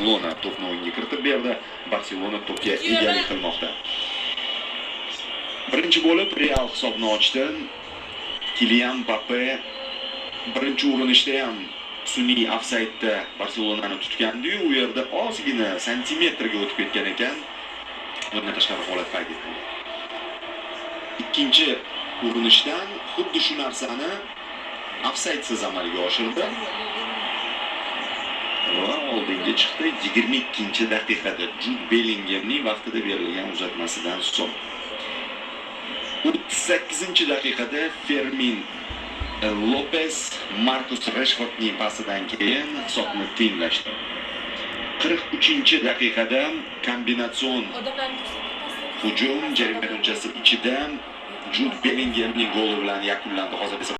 Barcelona to'pni o'yinga kiritib berdi. Barcelona to'pga egalik qilmoqda. Birinchi bo'lib Real hisobni ochdi. Kylian Mbappe birinchi urinishda ham sun'iy ofsaydda Barselonani tutgandi-yu, u yerda ozgina santimetrga o'tib ketgan ekan. Bundan tashqari holat qayd etildi. Ikkinchi urinishdan xuddi shu narsani ofsaydsiz amalga oshirdi. Va oldinga chiqdi 22-daqiqada Jude Bellinghamning vaqtida berilgan uzatmasidan so'ng. 38-daqiqada Fermin Lopez Marcus Rashfordning pasidan keyin hisobni tenglashdi. 43-daqiqada kombinatsion hujum jarima maydonchasi ichida Jude Bellinghamning goli bilan yakunlandi. Hozir esa